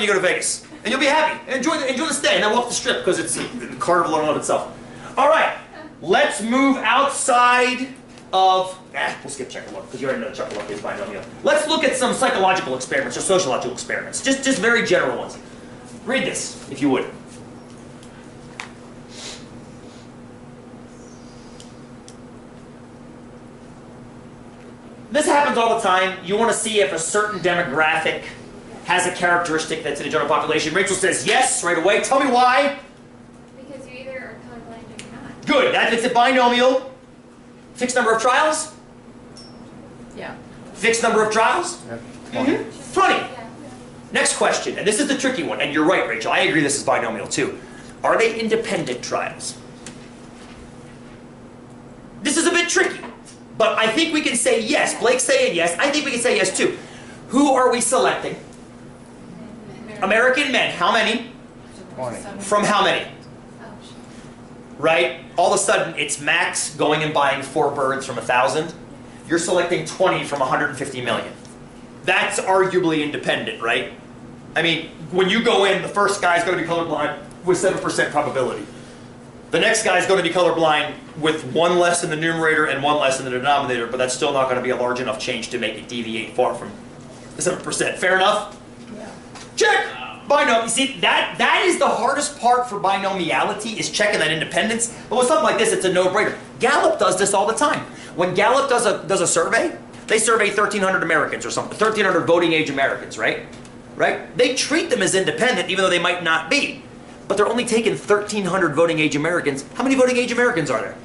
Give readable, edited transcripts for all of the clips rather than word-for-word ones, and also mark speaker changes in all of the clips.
Speaker 1: when you go to Vegas. And you'll be happy. Enjoy the stay, and then walk the strip, because it's a carnival in and of itself. All right, let's move outside of... we'll skip check-a-look, because you already know check-a-look is binomial. Let's look at some psychological experiments, or sociological experiments. Just very general ones. Read this, if you would. This happens all the time. You want to see if a certain demographic has a characteristic that's in the general population. Rachel says yes right away. Tell me why.
Speaker 2: Because you either are colorblind or you're not.
Speaker 1: Good. That fits a binomial. Fixed number of trials?
Speaker 3: Yeah.
Speaker 1: Fixed number of trials?
Speaker 4: Yeah.
Speaker 1: 20.
Speaker 2: Yeah.
Speaker 1: Next question, and this is the tricky one, and you're right, Rachel. I agree this is binomial too. Are they independent trials? This is a bit tricky, but I think we can say yes. Blake's saying yes. I think we can say yes too. Who are we selecting? American men. How many?
Speaker 4: 20.
Speaker 1: From how many?
Speaker 2: Oh,
Speaker 1: Right? All of a sudden, it's Max going and buying 4 birds from 1,000. You're selecting 20 from 150 million. That's arguably independent, right? I mean, when you go in, the first guy's going to be colorblind with 7% probability. The next guy's going to be colorblind with 1 less in the numerator and 1 less in the denominator, but that's still not going to be a large enough change to make it deviate far from the 7%. Fair enough?
Speaker 3: Yeah.
Speaker 1: Check! Binomial. See, that is the hardest part for binomiality, is checking that independence. But with something like this, it's a no-brainer. Gallup does this all the time. When Gallup does a survey, they survey 1,300 Americans or something, 1,300 voting age Americans, right? Right? They treat them as independent, even though they might not be. But they're only taking 1,300 voting age Americans. How many voting age Americans are there?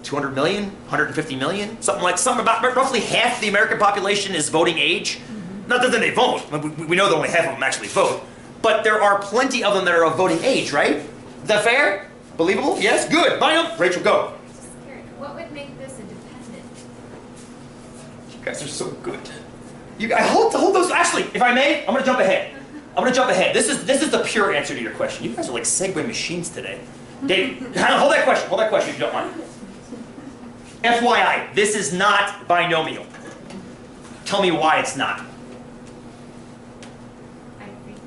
Speaker 1: 200 million? 150 million? Something about roughly half the American population is voting age. Not that they vote. We know that only half of them actually vote. But there are plenty of them that are of voting age, right? Is that fair? Believable? Yes? Good. Binomial. Rachel, go.
Speaker 2: just curious. What would make this independent?
Speaker 1: You guys are so good. Hold those. Actually, if I may, I'm going to jump ahead. This is the pure answer to your question. You guys are like segue machines today. Dave, hold that question if you don't mind. FYI, this is not binomial. Tell me why it's not.
Speaker 2: I think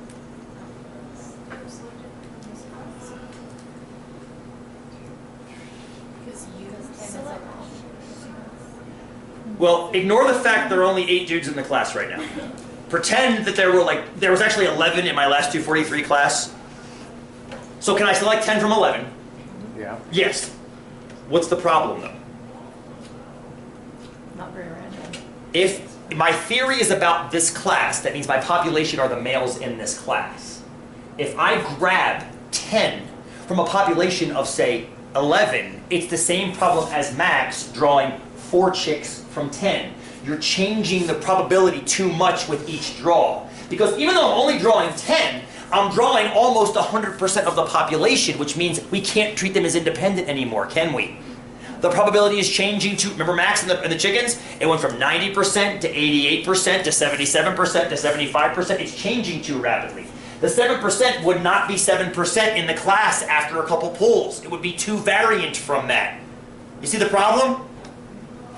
Speaker 3: Because you
Speaker 2: select.
Speaker 1: Well, ignore the fact there are only 8 dudes in the class right now. Pretend that there was actually 11 in my last 243 class. So can I select 10 from 11?
Speaker 4: Yeah.
Speaker 1: Yes. What's the problem though?
Speaker 3: not very random.
Speaker 1: If my theory is about this class, that means my population are the males in this class. If I grab 10 from a population of, say, 11, it's the same problem as Max drawing 4 chicks from 10. You're changing the probability too much with each draw. Because even though I'm only drawing 10, I'm drawing almost 100% of the population, which means we can't treat them as independent anymore, can we? The probability is changing to, remember Max and the chickens? It went from 90% to 88% to 77% to 75%. It's changing too rapidly. The 7% would not be 7% in the class after a couple pulls. It would be too variant from that. You see the problem?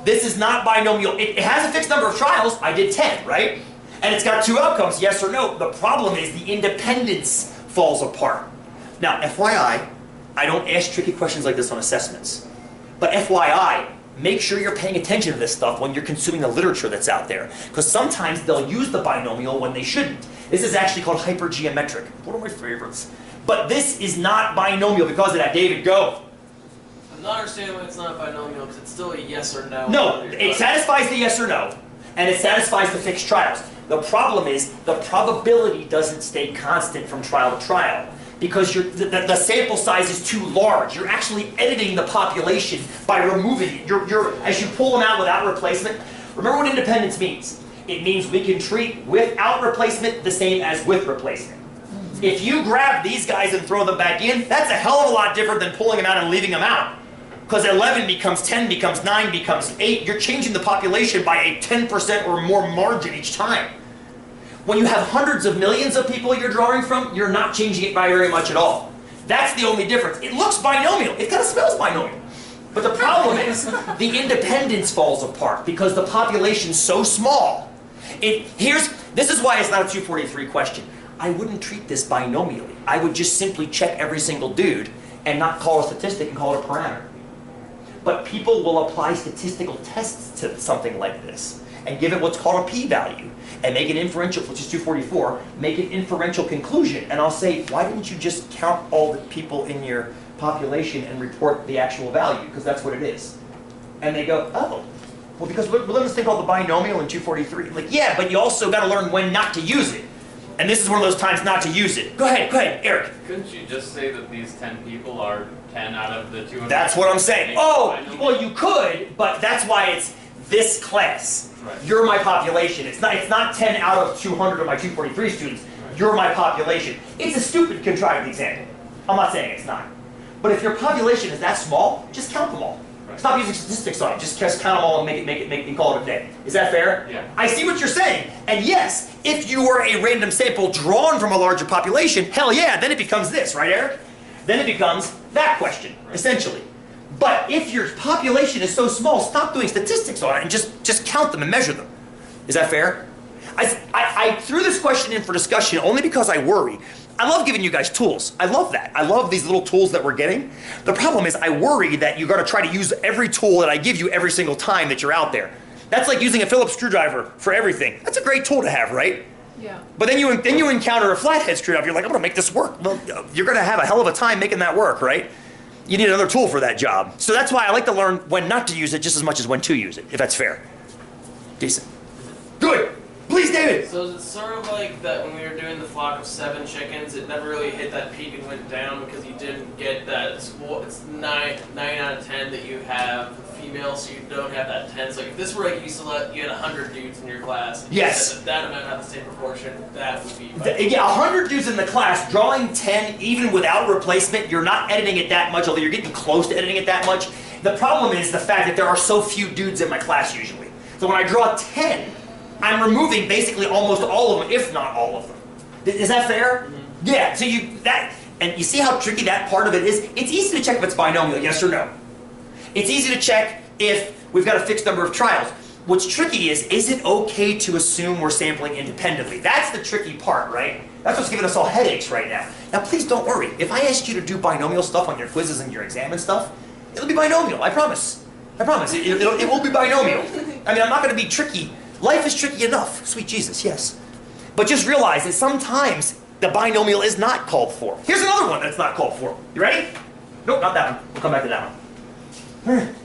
Speaker 1: This is not binomial. It has a fixed number of trials. I did 10, right? And it's got 2 outcomes, yes or no. The problem is the independence falls apart. Now, FYI, I don't ask tricky questions like this on assessments. But FYI, make sure you're paying attention to this stuff when you're consuming the literature that's out there. Because sometimes they'll use the binomial when they shouldn't. This is actually called hypergeometric. One of my favorites. But this is not binomial because of that. David, go.
Speaker 5: I'm not understanding why it's not binomial, because it's still a yes or no.
Speaker 1: No, it satisfies the yes or no, and it satisfies the fixed trials. The problem is the probability doesn't stay constant from trial to trial because the sample size is too large. You're actually editing the population by removing it. As you pull them out without replacement, remember what independence means. It means we can treat without replacement the same as with replacement. If you grab these guys and throw them back in, that's a hell of a lot different than pulling them out and leaving them out. Because 11 becomes 10, becomes 9, becomes 8. You're changing the population by a 10% or more margin each time. When you have hundreds of millions of people you're drawing from, you're not changing it by very much at all. That's the only difference. It looks binomial. It kind of smells binomial. But the problem is the independence falls apart because the population's so small. Here's This is why it's not a 243 question. I wouldn't treat this binomially. I would just simply check every single dude and not call a statistic and call it a parameter. But people will apply statistical tests to something like this and give it what's called a p-value and make an inferential, which is 244, make an inferential conclusion. And I'll say, why didn't you just count all the people in your population and report the actual value? Because that's what it is. And they go, oh, well, because we learned this thing called the binomial in 243. Like, yeah, but you also got to learn when not to use it. And this is one of those times not to use it. Go ahead, Eric.
Speaker 6: Couldn't you just say that these 10 people are 10 out of the 200?
Speaker 1: That's what I'm saying. Oh, well, you could, but that's why it's this class.
Speaker 6: Right.
Speaker 1: You're my population. It's not 10 out of 200 of my 243 students. Right. You're my population. It's a stupid contrived example. I'm not saying it's not. But if your population is that small, just count them all. Right. Stop using statistics on it. Just count them all and make it call it a day. Is that fair?
Speaker 6: Yeah.
Speaker 1: I see what you're saying. And yes, if you were a random sample drawn from a larger population, hell yeah, then it becomes this, right, Eric? Then it becomes that question, right, essentially. But if your population is so small, stop doing statistics on it and just count them and measure them. Is that fair? I threw this question in for discussion only because I worry. I love giving you guys tools. I love that. I love these little tools that we're getting. The problem is I worry that you're going to try to use every tool that I give you every single time that you're out there. That's like using a Phillips screwdriver for everything. That's a great tool to have, right?
Speaker 3: Yeah.
Speaker 1: But then you encounter a flathead screwdriver. You're like, I'm going to make this work. Well, you're going to have a hell of a time making that work, right? You need another tool for that job. So that's why I like to learn when not to use it just as much as when to use it, if that's fair. Decent. Good. Please, David.
Speaker 5: So is it sort of like that when we were doing the flock of 7 chickens, it never really hit that peak and went down because you didn't get that, it's 9 out of 10 that you have female, so you don't have that 10. So if this were like you had 100 dudes in your class, and
Speaker 1: yes,
Speaker 5: you said that amount had the same proportion, that would be
Speaker 1: yeah, 100 dudes in the class, drawing 10 even without replacement, you're not editing it that much, although you're getting close to editing it that much. The problem is the fact that there are so few dudes in my class usually. So when I draw 10, I'm removing basically almost all of them, if not all of them. Is that fair? Mm-hmm. Yeah, so and you see how tricky that part of it is? It's easy to check if it's binomial, yes or no. It's easy to check if we've got a fixed number of trials. What's tricky is it okay to assume we're sampling independently? That's the tricky part, right? That's what's giving us all headaches right now. Now please don't worry. If I ask you to do binomial stuff on your quizzes and your exam and stuff, it'll be binomial, I promise. I promise, it will be binomial. I mean, I'm not going to be tricky. Life is tricky enough. Sweet Jesus, yes. But just realize that sometimes the binomial is not called for. Here's another one that's not called for. You ready? Nope, not that one. We'll come back to that one.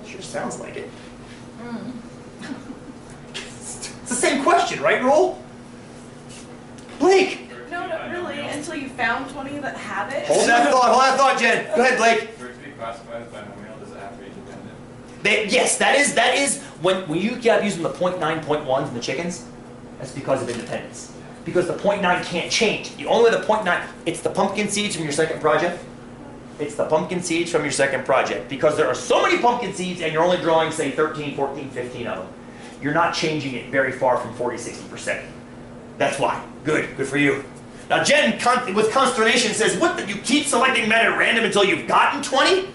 Speaker 1: Sure sounds like it. It's the same question, right, Roll? Blake!
Speaker 3: No, not really, until you found 20 that have it.
Speaker 1: Hold that thought, Jen. Go ahead, Blake.
Speaker 6: For it to be classified as binomial, does it have to be dependent?
Speaker 1: Yes, that is when you keep using the 0.9, 0.1s in the chickens, that's because of independence. Because the 0.9 can't change. The only way the 0.9, it's the pumpkin seeds from your second project. It's the pumpkin seeds from your second project. Because there are so many pumpkin seeds and you're only drawing, say, 13, 14, 15 of them. You're not changing it very far from 40, 60%. That's why. Good for you. Now Jen, with consternation, says, what, you keep selecting men at random until you've gotten 20?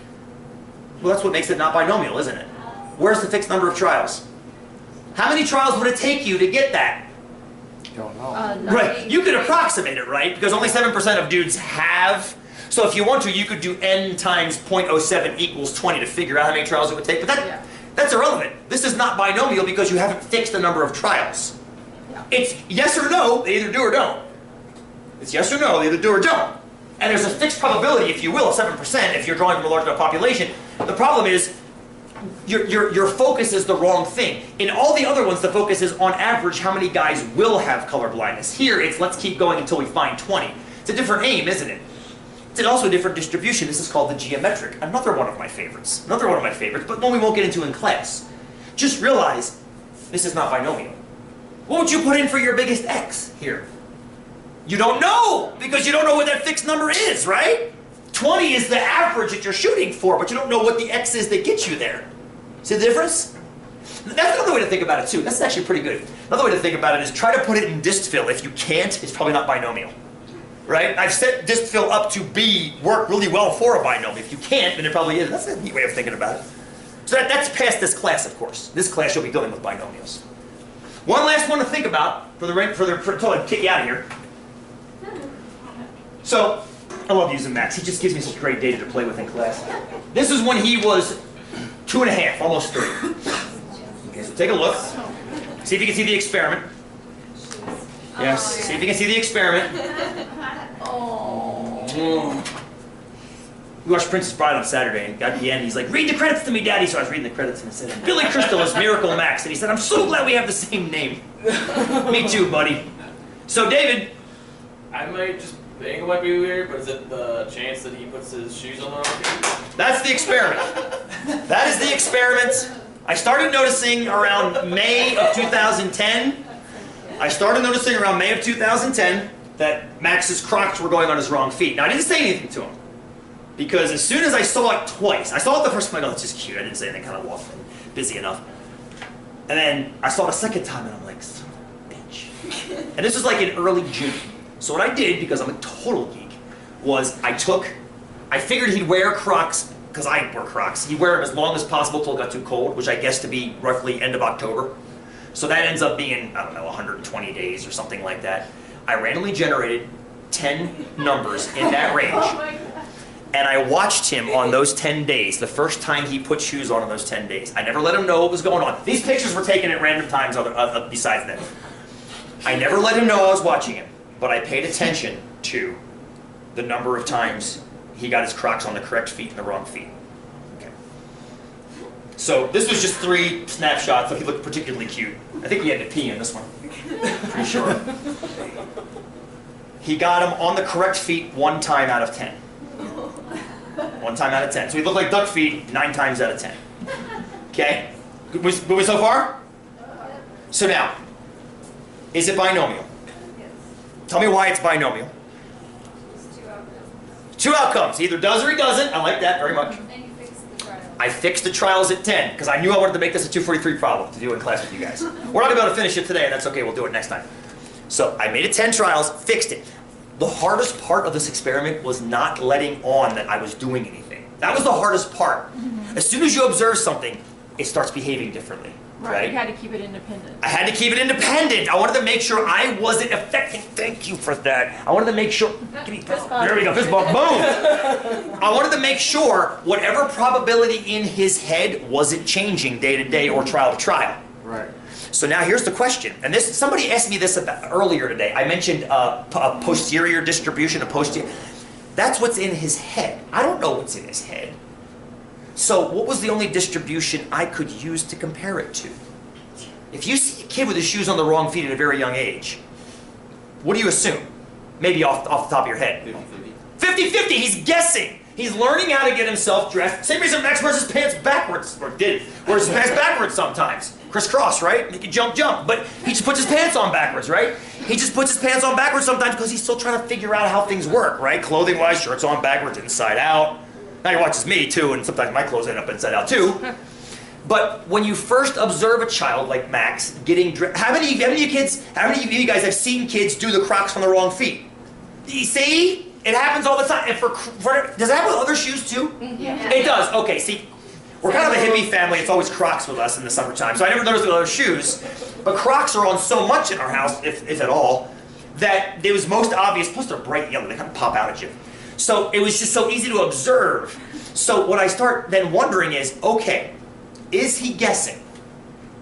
Speaker 1: Well, that's what makes it not binomial, isn't it? Where's the fixed number of trials? How many trials would it take you to get that?
Speaker 4: Don't know.
Speaker 1: Right, you could approximate it, right? Because only 7% of dudes have. So if you want to, you could do n times 0.07 equals 20 to figure out how many trials it would take. But that's irrelevant. This is not binomial because you haven't fixed the number of trials.
Speaker 3: Yeah.
Speaker 1: It's yes or no, they either do or don't. It's yes or no, they either do or don't. And there's a fixed probability, if you will, of 7% if you're drawing from a large enough population. The problem is your focus is the wrong thing. In all the other ones, the focus is on average how many guys will have color blindness. Here, it's let's keep going until we find 20. It's a different aim, isn't it? It's also a different distribution. This is called the geometric. Another one of my favorites. Another one of my favorites, but one we won't get into in class. Just realize this is not binomial. What would you put in for your biggest X here? You don't know, because you don't know what that fixed number is, right? 20 is the average that you're shooting for, but you don't know what the X is that gets you there. See the difference? That's another way to think about it too. That's actually pretty good. Another way to think about it is try to put it in dist fill. If you can't, it's probably not binomial. Right? I've set dist fill up to work really well for a binomial. If you can't, then it probably is. That's a neat way of thinking about it. So that's past this class, of course. This class you'll be dealing with binomials. One last one to think about until I kick you out of here. So, I love using Max. He just gives me such great data to play with in class. This is when he was 2.5, almost 3. Okay, so take a look. See if you can see the experiment. Yes, see if you can see the experiment. We watched Princess Bride on Saturday, and at the end he's like, read the credits to me, Daddy. So I was reading the credits, and it said, Billy Crystal is Miracle Max. And he said, I'm so glad we have the same name. Me too, buddy. So, David.
Speaker 5: I might just, the angle might be weird, but is it the chance that he puts his shoes on the wrong feet?
Speaker 1: That's the experiment. That is the experiment. I started noticing around May of 2010. That Max's Crocs were going on his wrong feet. Now, I didn't say anything to him. Because as soon as I saw it twice, I saw it the first time, I go, that's just cute. I didn't say anything, kind of walked in, busy enough. And then I saw it a second time, and I'm like, son of a bitch. And this was like in early June. So what I did, because I'm a total geek, was I figured he'd wear Crocs, because I wear Crocs. He'd wear them as long as possible till it got too cold, which I guess to be roughly end of October. So that ends up being, I don't know, 120 days or something like that. I randomly generated 10 numbers in that range.
Speaker 3: Oh my God.
Speaker 1: And I watched him on those 10 days, the first time he put shoes on in those 10 days. I never let him know what was going on. These pictures were taken at random times besides that. I never let him know I was watching him, but I paid attention to the number of times he got his Crocs on the correct feet and the wrong feet. Okay. So this was just 3 snapshots, so he looked particularly cute. I think he had to pee in this one, pretty sure. He got him on the correct feet 1 time out of 10. 1 time out of 10. So he looked like duck feet 9 times out of 10. Okay? Good we so far? So now, is it binomial? Tell me why it's binomial.
Speaker 2: There's 2 outcomes.
Speaker 1: 2 outcomes. He either does or he doesn't. I like that very much.
Speaker 2: And you fix the trial.
Speaker 1: I fixed the trials at 10 because I knew I wanted to make this a 243 problem to do in class with you guys. We're not going to be able to finish it today, and that's okay. We'll do it next time. So I made it 10 trials, fixed it. The hardest part of this experiment was not letting on that I was doing anything. That was the hardest part. As soon as you observe something, it starts behaving differently. Right?
Speaker 3: You had to keep it independent.
Speaker 1: I had to keep it independent. I wanted to make sure I wasn't affecting. Thank you for that. I wanted to make sure. Give me, there we go. Fist bump. Boom. I wanted to make sure whatever probability in his head wasn't changing day to day or trial to trial.
Speaker 4: Right.
Speaker 1: So now here's the question, and this somebody asked me this earlier today. I mentioned a posterior distribution, That's what's in his head. I don't know what's in his head. So what was the only distribution I could use to compare it to? If you see a kid with his shoes on the wrong feet at a very young age, what do you assume? Maybe off the top of your head. 50-50, he's guessing. He's learning how to get himself dressed. Same reason Max wears his pants backwards, or wears his pants backwards sometimes. Crisscross, right? He can jump, but he just puts his pants on backwards, right? He just puts his pants on backwards sometimes because he's still trying to figure out how things work, right? Clothing-wise, shirts on backwards, inside out. Now he watches me too, and sometimes my clothes end up inside out too. But when you first observe a child like Max getting dressed, how many of you guys have seen kids do the Crocs on the wrong feet? You see? It happens all the time. And does it happen with other shoes too?
Speaker 3: Yeah.
Speaker 1: It does. Okay, see, we're kind of a hippie family. It's always Crocs with us in the summertime. So I never noticed with other shoes. But Crocs are on so much in our house, if at all, that it was most obvious. Plus they're bright yellow. They kind of pop out at you. So it was just so easy to observe. So what I start then wondering is, okay, is he guessing?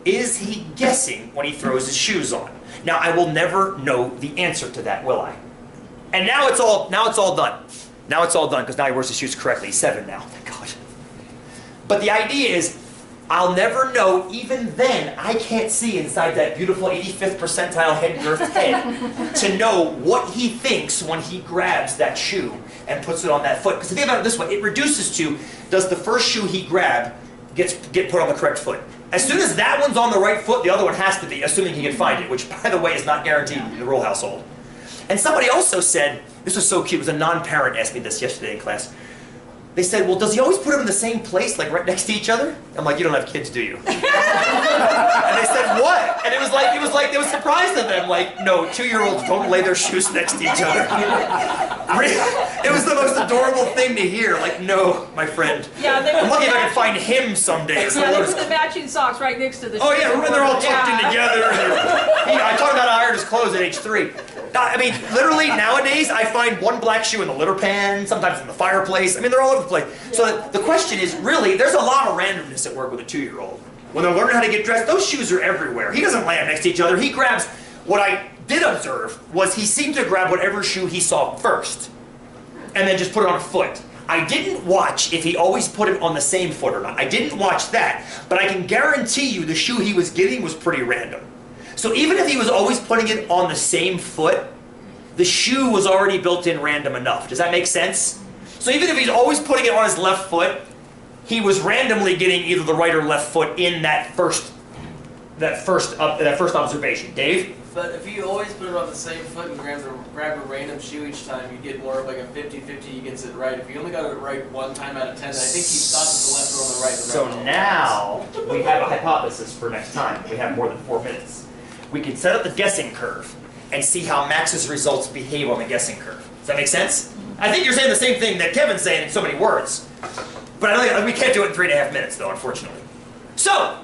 Speaker 1: Is he guessing when he throws his shoes on? Now I will never know the answer to that, will I? And now it's all done. Now it's all done because now he wears his shoes correctly. He's 7 now, thank God. But the idea is, I'll never know. Even then, I can't see inside that beautiful 85th percentile head girth head to know what he thinks when he grabs that shoe and puts it on that foot. Because if you think about it this way, it reduces to, does the first shoe he grabbed get put on the correct foot? As soon as that one's on the right foot, the other one has to be, assuming he can find it, which, by the way, is not guaranteed in the rural household. And somebody also said, this was so cute, it was a non-parent asked me this yesterday in class, They said, well, does he always put them in the same place, like right next to each other? I'm like, you don't have kids, do you? And they said, what? And it was like they were surprised at them, like, no, 2-year-olds don't lay their shoes next to each other. It was the most adorable thing to hear. Like, no, my friend.
Speaker 7: Yeah,
Speaker 1: I'm lucky if I can find him someday. So
Speaker 7: yeah, they put the matching socks right next to the shoes.
Speaker 1: oh yeah, and they're all tucked in together. I taught him how to iron his clothes at age 3. I mean, literally nowadays, I find one black shoe in the litter pan, sometimes in the fireplace. I mean, they're all over the place. So the question is, really, there's a lot of randomness at work with a 2-year-old. When they're learning how to get dressed, those shoes are everywhere. He doesn't land next to each other. He grabs, what I did observe was he seemed to grab whatever shoe he saw first, and then just put it on a foot. I didn't watch if he always put it on the same foot or not. I didn't watch that, but I can guarantee you the shoe he was getting was pretty random. So even if he was always putting it on the same foot, the shoe was already built in random enough. Does that make sense? So even if he's always putting it on his left foot, he was randomly getting either the right or left foot in that first observation. Dave?
Speaker 5: But if you always put it on the same foot and grab a random shoe each time, you get more of like a 50-50, he gets it right. If you only got it right 1 time out of 10, I think he thought that the left or on the right.
Speaker 1: So now we have a hypothesis for next time. We have more than 4 minutes. We can set up the guessing curve and see how Max's results behave on the guessing curve. Does that make sense? I think you're saying the same thing that Kevin's saying in so many words. But I don't think, we can't do it in 3.5 minutes, though, unfortunately. So,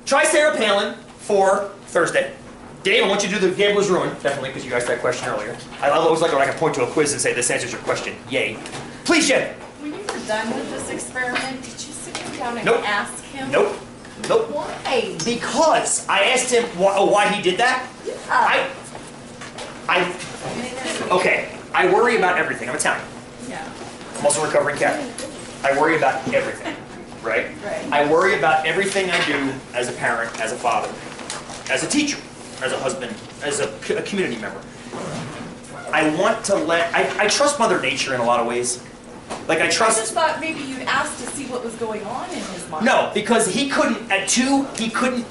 Speaker 1: try Sarah Palin for Thursday. Dave, I want you to do the Gambler's Ruin, definitely, because you asked that question earlier. I always like when I can point to a quiz and say, this answers your question. Yay. Please, Jen.
Speaker 3: When you were done with this experiment, did you sit him down and
Speaker 1: Nope.
Speaker 3: ask him?
Speaker 1: Nope. Nope.
Speaker 3: Why?
Speaker 1: Because I asked him why he did that.
Speaker 3: Yeah.
Speaker 1: Okay, I worry about everything. I'm Italian.
Speaker 3: Yeah.
Speaker 1: I'm also a recovering Catholic. I worry about everything, right?
Speaker 3: Right.
Speaker 1: I worry about everything I do as a parent, as a father, as a teacher, as a husband, as a community member. I want to I trust Mother Nature in a lot of ways. Like I
Speaker 3: I
Speaker 1: trust...
Speaker 3: just thought maybe you'd ask to see what was going on in his mind.
Speaker 1: No, because he couldn't, at 2, he couldn't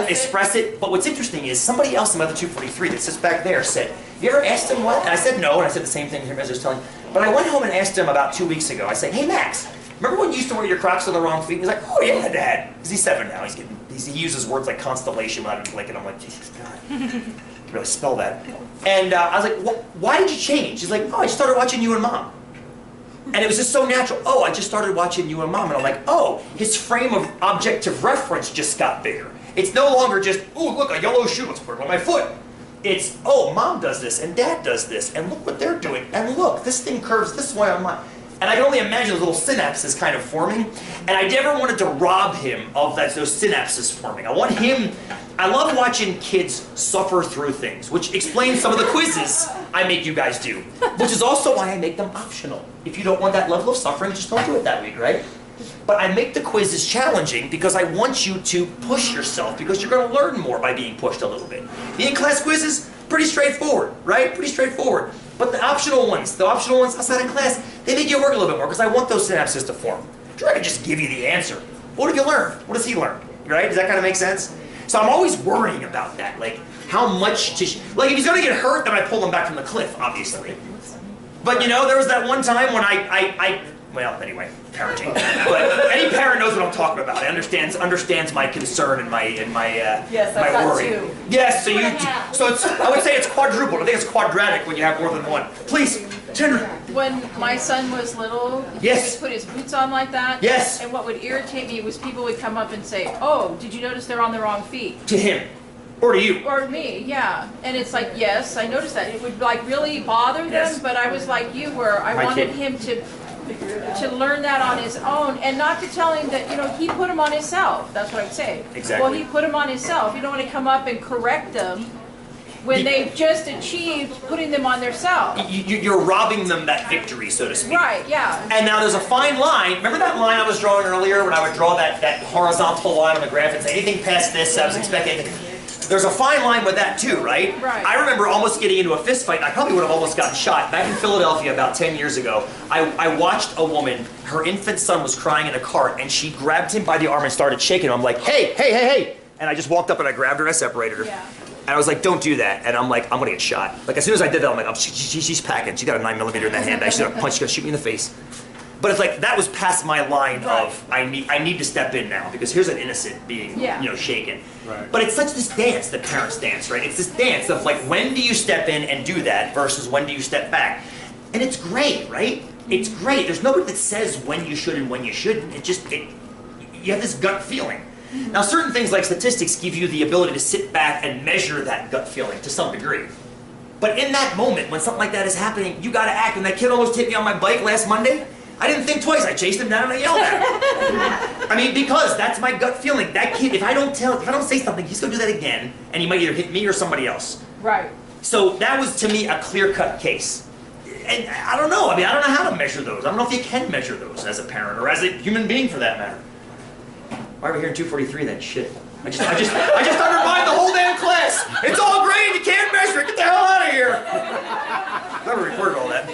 Speaker 1: express it. But what's interesting is somebody else in Mother 243 that sits back there said, you ever asked him what? And I said no, and I said the same thing as I was telling you. But I went home and asked him about 2 weeks ago. I said, hey Max, remember when you used to wear your Crocs on the wrong feet? And he's like, oh yeah, Dad. Because he's 7 now. He uses words like constellation without even blinking. I'm like, Jesus God. I can really spell that. And I was like, why did you change? He's like, oh, I started watching You and Mom. And it was just so natural. Oh, I just started watching You and Mom. And I'm like, oh, his frame of objective reference just got bigger. It's no longer just, oh, look, a yellow shoe, let's put it on my foot. It's, oh, Mom does this, and Dad does this, and look what they're doing. And look, this thing curves this way on mine. And I can only imagine those little synapses kind of forming. And I never wanted to rob him of those synapses forming. I love watching kids suffer through things, which explains some of the quizzes I make you guys do. Which is also why I make them optional. If you don't want that level of suffering, just don't do it that week, right? But I make the quizzes challenging because I want you to push yourself, because you're going to learn more by being pushed a little bit. The in-class quizzes, pretty straightforward, right? Pretty straightforward. But the optional ones outside of class, they make you work a little bit more because I want those synapses to form. I'm trying to just give you the answer. What have you learned? What does he learn? Right? Does that kind of make sense? So I'm always worrying about that. Like, how much to... Like, if he's going to get hurt, then I pull him back from the cliff, obviously. But, you know, there was that one time when well, anyway, parenting. But any parent knows what I'm talking about. Understands my concern and my
Speaker 3: Yes,
Speaker 1: my
Speaker 3: I've got
Speaker 1: worry.
Speaker 3: 2.
Speaker 1: Yes, so it's, I would say it's quadruple. I think it's quadratic when you have more than one. Please, Tender.
Speaker 7: When my son was little,
Speaker 1: Yes.
Speaker 7: he would put his boots on like that.
Speaker 1: Yes.
Speaker 7: And what would irritate me was people would come up and say, oh, did you notice they're on the wrong feet?
Speaker 1: To him. Or to you.
Speaker 7: Or me, yeah. And it's like, yes, I noticed that. It would like really bother them,
Speaker 1: Yes.
Speaker 7: but I was like you were. I
Speaker 1: My
Speaker 7: wanted
Speaker 1: kid.
Speaker 7: him to learn that on his own, and not to tell him that, you know, he put them on himself. That's what I would say.
Speaker 1: Exactly.
Speaker 7: Well, he put them on himself. You don't want to come up and correct them when they've just achieved putting them on themselves.
Speaker 1: You're robbing them that victory, so to speak.
Speaker 7: Right, yeah.
Speaker 1: And now there's a fine line. Remember that line I was drawing earlier when I would draw that horizontal line on the graph and say anything past this I was expecting? There's a fine line with that too, right?
Speaker 7: Right.
Speaker 1: I remember almost getting into a fist fight. I probably would have almost gotten shot. Back in Philadelphia about 10 years ago, I watched a woman, her infant son was crying in a cart, and she grabbed him by the arm and started shaking him. I'm like, hey, hey, hey, hey. And I just walked up and I grabbed her and I separated her.
Speaker 7: Yeah.
Speaker 1: And I was like, don't do that. And I'm like, I'm gonna get shot. Like as soon as I did that, I'm like, oh, she's packing. She's got a 9mm in that handbag. She's gonna punch, she's gonna shoot me in the face. But it's like that was past my line
Speaker 7: Right.
Speaker 1: of I need to step in now because here's an innocent being
Speaker 7: Yeah.
Speaker 1: shaken.
Speaker 4: Right.
Speaker 1: But it's such this dance, the parents dance, right? It's this dance of like when do you step in and do that versus when do you step back, and it's great, right? It's great. There's nobody that says when you should and when you shouldn't. You have this gut feeling. Now, certain things like statistics give you the ability to sit back and measure that gut feeling to some degree. But in that moment, when something like that is happening, you got to act. When that kid almost hit me on my bike last Monday, I didn't think twice. I chased him down and I yelled at him. I mean, because that's my gut feeling. That kid, if I don't say something, he's going to do that again, and he might either hit me or somebody else.
Speaker 7: Right.
Speaker 1: So that was, to me, a clear-cut case. And I don't know. I mean, I don't know how to measure those. I don't know if you can measure those as a parent or as a human being, for that matter. Why are we here in 243 then? Shit. I just undermined the whole damn class. It's all great. You can't measure it. Get the hell out of here. I never recorded all that.